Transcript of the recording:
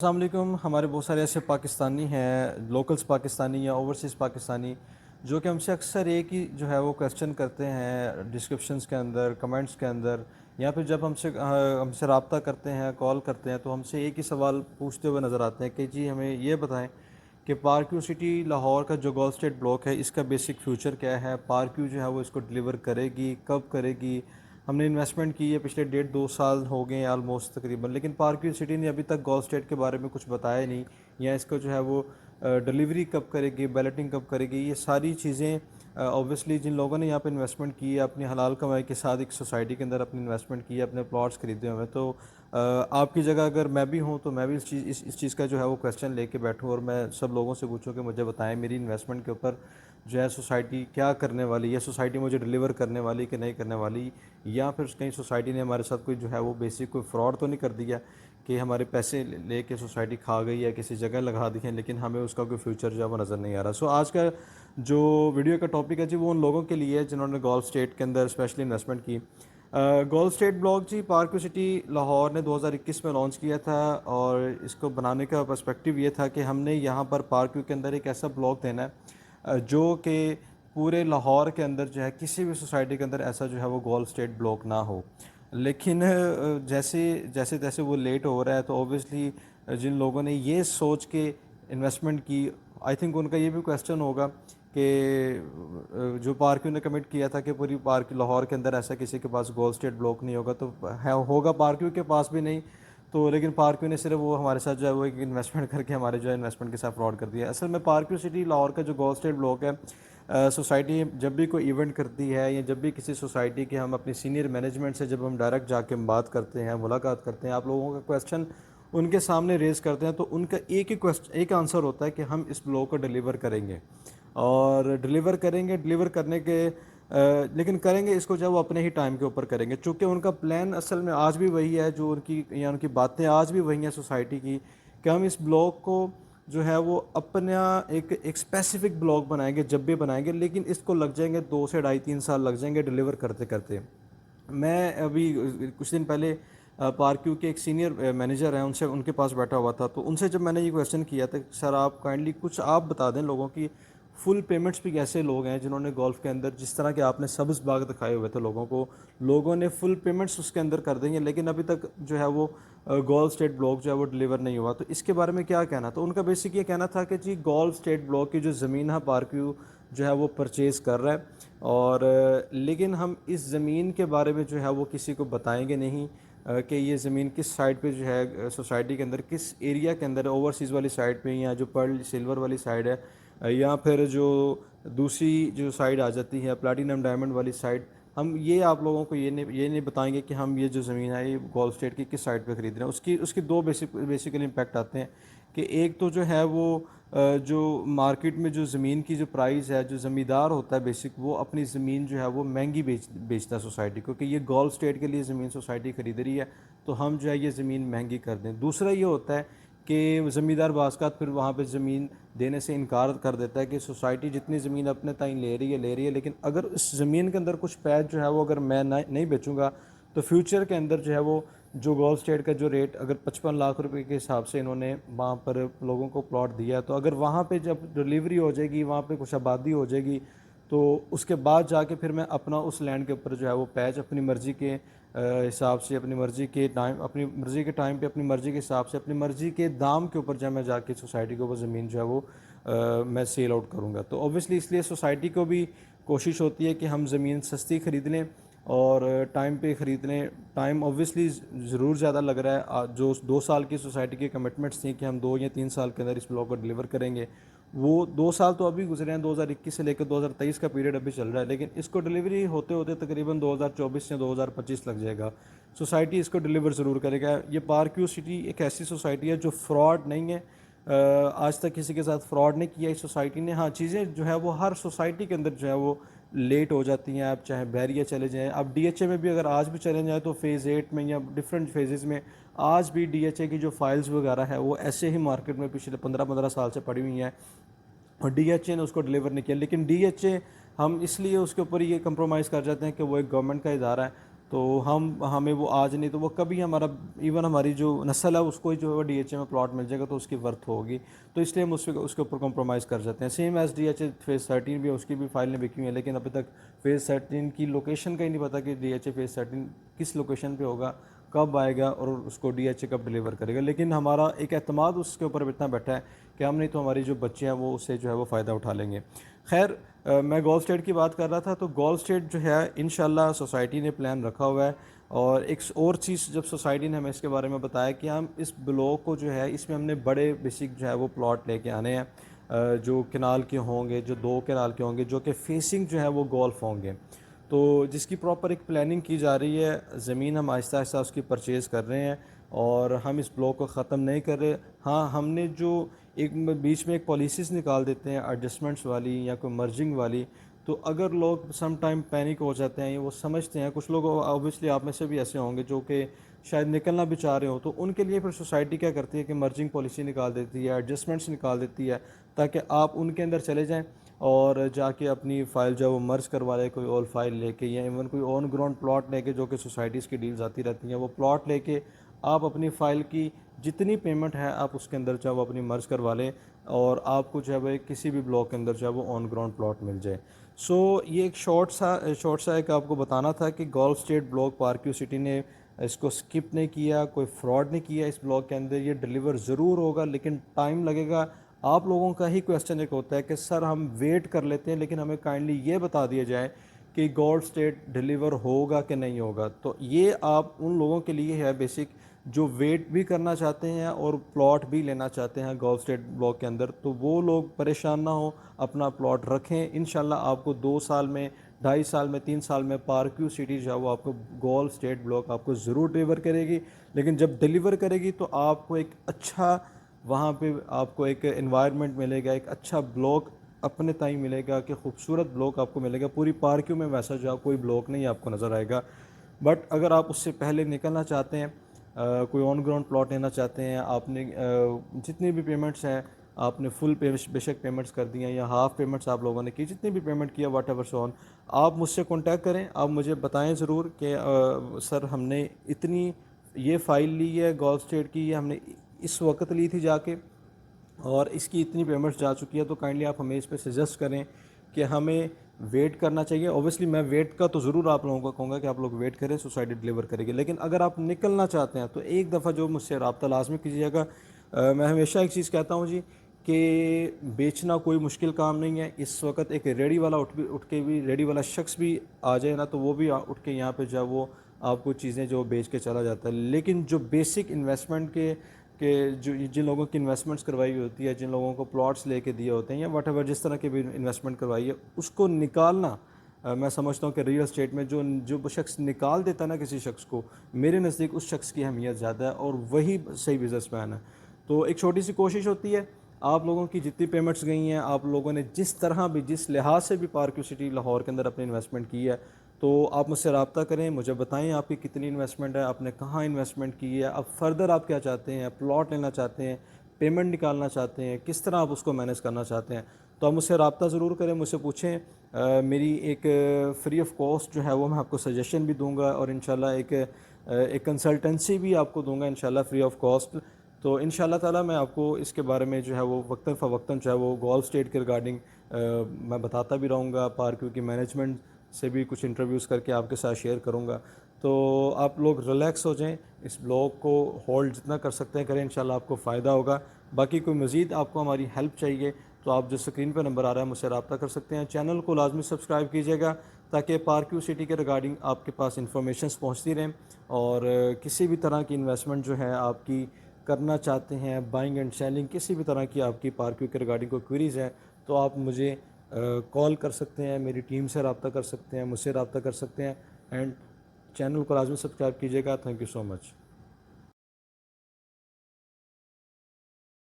السلام علیکم. ہمارے بہت سارے ایسے پاکستانی ہیں، لوکلز پاکستانی یا اوورسیز پاکستانی، جو کہ ہم سے اکثر ایک ہی جو ہے وہ کویسچن کرتے ہیں ڈسکرپشنز کے اندر، کمنٹس کے اندر، یا پھر جب ہم سے رابطہ کرتے ہیں، کال کرتے ہیں، تو ہم سے ایک ہی سوال پوچھتے ہوئے نظر آتے ہیں کہ جی ہمیں یہ بتائیں کہ پارکیو سٹی لاہور کا جو گول اسٹیٹ بلاک ہے اس کا بیسک فیوچر کیا ہے، پارکیو جو ہے وہ اس کو ڈلیور کرے گی، کب کرے گی. ہم نے انویسٹمنٹ کی ہے پچھلے 1.5-2 سال ہو گئے ہیں آلموسٹ تقریباً، لیکن پارکیو سٹی نے ابھی تک گول اسٹیٹ کے بارے میں کچھ بتایا نہیں، یا اس کو جو ہے وہ ڈلیوری کب کرے گی، بیلٹنگ کب کرے گی. یہ ساری چیزیں اوبویسلی جن لوگوں نے یہاں پہ انویسٹمنٹ کی ہے اپنی حلال کمائی کے ساتھ، ایک سوسائٹی کے اندر اپنی انویسٹمنٹ کی ہے، اپنے پلاٹس خریدے ہوئے ہیں، تو آپ کی جگہ اگر میں بھی ہوں تو میں بھی اس چیز کا جو ہے وہ کویسچن لے کے بیٹھوں اور میں سب لوگوں سے پوچھوں کہ مجھے بتائیں میری انویسٹمنٹ کے اوپر جو ہے سوسائٹی کیا کرنے والی ہے، سوسائٹی مجھے ڈلیور کرنے والی کہ نہیں کرنے والی، یا پھر کہیں سوسائٹی نے ہمارے ساتھ کوئی جو ہے وہ بیسک کوئی فراڈ تو نہیں کر دیا کہ ہمارے پیسے لے کے سوسائٹی کھا گئی ہے، کسی جگہ لگا دی ہیں لیکن ہمیں اس کا کوئی فیوچر جو ہے وہ نظر نہیں آ رہا. سو آج کا جو ویڈیو کا ٹاپک ہے جی وہ ان لوگوں کے لیے ہے جنہوں نے گولف اسٹیٹ کے اندر اسپیشلی انویسٹمنٹ کی. گول اسٹیٹ بلاک جی پارکیو سٹی لاہور نے 2021 میں لانچ کیا تھا، اور اس کو بنانے کا پرسپیکٹیو یہ تھا کہ ہم نے یہاں پر پارکیو کے اندر ایک ایسا بلاک دینا ہے جو کہ پورے لاہور کے اندر جو ہے کسی بھی سوسائٹی کے اندر ایسا جو ہے وہ گول اسٹیٹ بلاک نہ ہو. لیکن جیسے جیسے جیسے وہ لیٹ ہو رہا ہے تو اوبویسلی جن لوگوں نے یہ سوچ کے انویسٹمنٹ کی، آئی تھنک ان کا یہ بھی کویسچن ہوگا کہ جو پارکیو نے کمٹ کیا تھا کہ پوری پارک لاہور کے اندر ایسا کسی کے پاس گول اسٹیٹ بلاک نہیں ہوگا، تو ہوگا پارکیو کے پاس بھی نہیں، تو لیکن پارکیو نے صرف وہ ہمارے ساتھ جو ہے وہ ایک انویسٹمنٹ کر کے ہمارے جو ہے انویسٹمنٹ کے ساتھ فراڈ کر دیا. اصل میں پارکیو سٹی لاہور کا جو گول اسٹیٹ بلاک ہے، سوسائٹی جب بھی کوئی ایونٹ کرتی ہے یا جب بھی کسی سوسائٹی کے ہم اپنی سینئر مینجمنٹ سے جب ہم ڈائریکٹ جا کے بات کرتے ہیں، ملاقات کرتے ہیں، آپ لوگوں کا کویسچن ان کے سامنے ریز کرتے ہیں، تو ان کا ایک آنسر ہوتا ہے کہ ہم اس بلاک کو ڈلیور کریں گے، اور ڈلیور کریں گے، ڈلیور کرنے کے لیکن کریں گے اس کو جب وہ اپنے ہی ٹائم کے اوپر کریں گے، چونکہ ان کا پلان اصل میں آج بھی وہی ہے جو ان کی باتیں آج بھی وہی ہیں سوسائٹی کی، کہ ہم اس بلاک کو جو ہے وہ اپنا ایک اسپیسیفک بلاک بنائیں گے جب بھی بنائیں گے، لیکن اس کو لگ جائیں گے 2 سے 2.5-3 سال لگ جائیں گے ڈلیور کرتے کرتے. میں ابھی کچھ دن پہلے پارکیو کے ایک سینئر مینیجر ہیں، ان کے پاس بیٹھا ہوا تھا، تو ان سے جب میں نے یہ کویسچن کیا تھا کہ سر آپ کائنڈلی کچھ آپ بتا دیں لوگوں کی فل پیمنٹس بھی کیسے لوگ ہیں جنہوں نے گولف کے اندر جس طرح کہ آپ نے سبز باغ دکھائے ہوئے تھے لوگوں کو، لوگوں نے فل پیمنٹس اس کے اندر کر دیں گے لیکن ابھی تک جو ہے وہ گول اسٹیٹ بلاک جو ہے وہ ڈلیور نہیں ہوا. تو اس کے بارے میں کیا کہنا؟ تو ان کا بیسک یہ کہنا تھا کہ جی گول اسٹیٹ بلاک کی جو زمین ہے پارکیو جو ہے وہ پرچیز کر رہا ہے، اور لیکن ہم اس زمین کے بارے میں جو ہے وہ کسی کو بتائیں گے نہیں کہ یہ زمین کس سائڈ پہ جو ہے سوسائٹی کے اندر کس ایریا کے اندر اوورسیز والی سائڈ پہ، یا جو پرل سلور والی سائڈ ہے، یا پھر جو دوسری جو سائڈ آ جاتی ہے پلاٹینم ڈائمنڈ والی سائڈ، ہم یہ آپ لوگوں کو یہ نہیں بتائیں گے کہ ہم یہ جو زمین ہے یہ گول اسٹیٹ کی کس سائڈ پہ خرید رہے ہیں. اس کی دو بیسیکلی امپیکٹ آتے ہیں کہ ایک تو جو ہے وہ جو مارکیٹ میں جو زمین کی جو پرائز ہے، جو زمیندار ہوتا ہے بیسک، وہ اپنی زمین جو ہے وہ مہنگی بیچتا ہے سوسائٹی کو، کہ یہ گول اسٹیٹ کے لیے زمین سوسائٹی خرید رہی ہے تو ہم جو ہے یہ زمین مہنگی کر دیں. دوسرا یہ ہوتا ہے کہ زمیندار بعض اوقات پھر وہاں پہ زمین دینے سے انکار کر دیتا ہے کہ سوسائٹی جتنی زمین اپنے تائیں لے رہی ہے لیکن اگر اس زمین کے اندر کچھ پیچ جو ہے وہ اگر میں نہیں بیچوں گا تو فیوچر کے اندر جو ہے وہ جو گول اسٹیٹ کا جو ریٹ اگر 55 لاکھ روپے کے حساب سے انہوں نے وہاں پر لوگوں کو پلاٹ دیا ہے، تو اگر وہاں پہ جب ڈلیوری ہو جائے گی، وہاں پہ کچھ آبادی ہو جائے گی، تو اس کے بعد جا کے پھر میں اپنا اس لینڈ کے اوپر جو ہے وہ پیچ اپنی مرضی کے حساب سے، اپنی مرضی کے ٹائم پہ اپنی مرضی کے حساب سے، اپنی مرضی کے دام کے اوپر جب میں جا کے سوسائٹی کو وہ زمین جو ہے وہ میں سیل آؤٹ کروں گا. تو اوبویسلی اس لیے سوسائٹی کو بھی کوشش ہوتی ہے کہ ہم زمین سستی خرید لیں اور ٹائم پہ خرید لیں. ٹائم اوبویسلی ضرور زیادہ لگ رہا ہے، جو 2 سال کی سوسائٹی کی کمٹمنٹس تھیں کہ ہم 2 یا 3 سال کے اندر اس بلاک کو ڈلیور کریں گے، وہ 2 سال تو ابھی گزرے ہیں، 2021 سے لے کے 2023 کا پیریڈ ابھی چل رہا ہے، لیکن اس کو ڈلیوری ہوتے ہوتے تقریباً 2024 یا 2025 لگ جائے گا. سوسائٹی اس کو ڈلیور ضرور کرے گا. یہ پارکیو سٹی ایک ایسی سوسائٹی ہے جو فراڈ نہیں ہے، آج تک کسی کے ساتھ فراڈ نہیں کیا اس سوسائٹی نے. ہاں چیزیں جو ہے وہ ہر سوسائٹی کے اندر جو ہے وہ لیٹ ہو جاتی ہیں، آپ چاہے بحریہ چلے جائیں، آپ ڈی ایچ اے میں بھی اگر آج بھی چلے جائیں تو فیز 8 میں یا ڈفرینٹ فیزز میں آج بھی ڈی ایچ اے کی جو فائلز وغیرہ ہے وہ ایسے ہی مارکیٹ میں پچھلے 15 سال سے پڑی ہوئی ہیں، اور ڈی ایچ اے نے اس کو ڈلیور نہیں کیا. لیکن ڈی ایچ اے ہم اس لیے اس کے اوپر یہ کمپرومائز کر جاتے ہیں کہ وہ ایک گورنمنٹ کا ادارہ ہے، تو ہمیں وہ آج نہیں تو وہ کبھی ہمارا ایون ہماری جو نسل ہے اس کو جو ہے ڈی ایچ اے میں پلاٹ مل جائے گا تو اس کی ورتھ ہوگی، تو اس لیے ہم اس کے اوپر کمپرومائز کر جاتے ہیں. Same as D H A phase 13 بھی ہے، اس کی بھی فائل نے بکی ہوئی ہے، لیکن ابھی تک فیز 13 کی لوکیشن کا ہی نہیں پتا کہ ڈی ایچ اے فیز 13 کس لوکیشن پہ ہوگا، کب آئے گا اور اس کو ڈی ایچ اے کب ڈلیور کرے گا. لیکن ہمارا ایک اعتماد اس کے اوپر اتنا بیٹھا ہے کہ ہم نہیں تو ہماری جو بچے ہیں وہ اس سے جو ہے وہ فائدہ اٹھا لیں گے. خیر میں گولف اسٹیٹ کی بات کر رہا تھا، تو گولف اسٹیٹ جو ہے انشاءاللہ سوسائٹی نے پلان رکھا ہوا ہے. اور ایک اور چیز جب سوسائٹی نے ہمیں اس کے بارے میں بتایا کہ ہم اس بلاک کو جو ہے اس میں ہم نے بڑے بیسک جو ہے وہ پلاٹ لے کے آنے ہیں، جو کنال کے ہوں گے، جو 2 کنال کے ہوں گے، جو کہ فیسنگ جو ہے وہ گولف ہوں گے. تو جس کی پراپر ایک پلاننگ کی جا رہی ہے. زمین ہم آہستہ آہستہ اس کی پرچیز کر رہے ہیں اور ہم اس بلاک کو ختم نہیں کر رہے. ہاں ہم نے جو ایک بیچ میں ایک پالیسیز نکال دیتے ہیں ایڈجسٹمنٹس والی یا کوئی مرجنگ والی، تو اگر لوگ سم ٹائم پینک ہو جاتے ہیں، وہ سمجھتے ہیں، کچھ لوگ اوبویسلی آپ میں سے بھی ایسے ہوں گے جو کہ شاید نکلنا بھی چاہ رہے ہو، تو ان کے لیے پھر سوسائٹی کیا کرتی ہے کہ مرجنگ پالیسی نکال دیتی ہے، ایڈجسٹمنٹس نکال دیتی ہے، تاکہ آپ ان کے اندر چلے جائیں اور جا کے اپنی فائل جو ہے وہ مرج کروا لے، کوئی اور فائل لے کے یا ایون کوئی آن گراؤنڈ پلاٹ لے کے، جو کہ سوسائٹیز کی ڈیلز آتی رہتی ہیں، وہ پلاٹ لے کے آپ اپنی فائل کی جتنی پیمنٹ ہے آپ اس کے اندر جو ہے وہ اپنی مرج کروا لیں اور آپ کو جو ہے وہ کسی بھی بلاک کے اندر جو ہے وہ آن گراؤنڈ پلاٹ مل جائے. سو یہ ایک شارٹ سا ایک آپ کو بتانا تھا کہ گولف اسٹیٹ بلاک پارکیو سٹی نے اس کو سکپ نہیں کیا، کوئی فراڈ نہیں کیا اس بلاک کے اندر. یہ ڈیلیور ضرور ہوگا لیکن ٹائم لگے گا. آپ لوگوں کا ہی کویسچن ایک ہوتا ہے کہ سر ہم ویٹ کر لیتے ہیں لیکن ہمیں کائنڈلی یہ بتا دیا جائے کہ گولف اسٹیٹ ڈیلیور ہوگا کہ نہیں ہوگا. تو یہ آپ ان لوگوں کے لیے ہے بیسک جو ویٹ بھی کرنا چاہتے ہیں اور پلاٹ بھی لینا چاہتے ہیں گولف اسٹیٹ بلاک کے اندر. تو وہ لوگ پریشان نہ ہوں، اپنا پلاٹ رکھیں. انشاءاللہ آپ کو 2 سال میں، 2.5 سال میں، 3 سال میں پارکیو سٹی جو ہے وہ آپ کو گولف اسٹیٹ بلاک آپ کو ضرور ڈیلیور کرے گی. لیکن جب ڈیلیور کرے گی تو آپ کو ایک اچھا وہاں پہ آپ کو ایک انوائرمنٹ ملے گا، ایک اچھا بلاک اپنے تائیں ملے گا کہ خوبصورت بلاک آپ کو ملے گا. پوری پارکیوں میں ویسا جو کوئی بلاک نہیں آپ کو نظر آئے گا. بٹ اگر آپ اس سے پہلے نکلنا چاہتے ہیں، کوئی آن گراؤنڈ پلاٹ لینا چاہتے ہیں، آپ نے جتنی بھی پیمنٹس ہیں آپ نے فل بے شک پیمنٹس کر دی ہیں یا ہاف پیمنٹس آپ لوگوں نے کی، جتنی بھی پیمنٹ کیا واٹ ایور سو آن، آپ مجھ سے کانٹیکٹ کریں. آپ مجھے بتائیں ضرور کہ سر ہم نے اتنی یہ فائل لی ہے گولف اسٹیٹ کی، یہ ہم نے اس وقت لی تھی جا کے اور اس کی اتنی پیمنٹس جا چکی ہے. تو کائنڈلی آپ ہمیں اس پہ سجیسٹ کریں کہ ہمیں ویٹ کرنا چاہیے. اوبویسلی میں ویٹ کا تو ضرور آپ لوگوں کو کہوں گا کہ آپ لوگ ویٹ کریں، سوسائٹی ڈیلیور کرے گی. لیکن اگر آپ نکلنا چاہتے ہیں تو ایک دفعہ جو مجھ سے رابطہ لازمی کیجیے گا. میں ہمیشہ ایک چیز کہتا ہوں جی کہ بیچنا کوئی مشکل کام نہیں ہے. اس وقت ایک ریڈی والا اٹھ کے بھی ریڈی والا شخص بھی آ جائے نا تو وہ بھی اٹھ کے یہاں پہ جو وہ آپ کو چیزیں جو بیچ کے چلا جاتا ہے. لیکن جو بیسک انویسٹمنٹ کے جو جن لوگوں کی انویسٹمنٹس کروائی ہوئی ہوتی ہے، جن لوگوں کو پلاٹس لے کے دیے ہوتے ہیں یا واٹ ایور جس طرح کی بھی انویسٹمنٹ کروائی ہے، اس کو نکالنا میں سمجھتا ہوں کہ ریئل اسٹیٹ میں جو شخص نکال دیتا ہے نا کسی شخص کو، میرے نزدیک اس شخص کی اہمیت زیادہ ہے اور وہی صحیح بزنس مین ہے. تو ایک چھوٹی سی کوشش ہوتی ہے، آپ لوگوں کی جتنی پیمنٹس گئی ہیں، آپ لوگوں نے جس طرح بھی جس لحاظ سے بھی پارکیو سٹی لاہور کے اندر اپنی انویسٹمنٹ کی ہے، تو آپ مجھ سے رابطہ کریں، مجھے بتائیں آپ کی کتنی انویسٹمنٹ ہے، آپ نے کہاں انویسٹمنٹ کی ہے، اب فردر آپ کیا چاہتے ہیں، پلاٹ لینا چاہتے ہیں، پیمنٹ نکالنا چاہتے ہیں، کس طرح آپ اس کو مینیج کرنا چاہتے ہیں. تو آپ مجھ سے رابطہ ضرور کریں، مجھ سے پوچھیں. میری ایک فری آف کاسٹ جو ہے وہ میں آپ کو سجیشن بھی دوں گا اور انشاءاللہ ایک کنسلٹنسی بھی آپ کو دوں گا انشاءاللہ فری آف کاسٹ. تو انشاءاللہ تعالی میں آپ کو اس کے بارے میں جو ہے وہ وقتاً فوقتاً جو ہے وہ گولف اسٹیٹ کے ریگارڈنگ میں بتاتا بھی رہوں گا. پارکیو کی مینجمنٹ سے بھی کچھ انٹرویوز کر کے آپ کے ساتھ شیئر کروں گا. تو آپ لوگ ریلیکس ہو جائیں، اس بلاگ کو ہولڈ جتنا کر سکتے ہیں کریں، انشاءاللہ آپ کو فائدہ ہوگا. باقی کوئی مزید آپ کو ہماری ہیلپ چاہیے تو آپ جو اسکرین پہ نمبر آ رہا ہے مجھ سے رابطہ کر سکتے ہیں. چینل کو لازمی سبسکرائب کیجیے گا تاکہ پارکیو سٹی کے ریگارڈنگ آپ کے پاس انفارمیشنس پہنچتی رہیں. اور کسی بھی طرح کی انویسٹمنٹ جو ہے آپ کی کرنا چاہتے ہیں، بائنگ اینڈ سیلنگ، کسی بھی طرح کی آپ کی پارکیو کے ریگارڈنگ کوئی کوئریز ہیں تو آپ مجھے کال کر سکتے ہیں، میری ٹیم سے رابطہ کر سکتے ہیں، مجھ سے رابطہ کر سکتے ہیں. اینڈ چینل کو لازمی سبسکرائب کیجیے گا. Thank you so much.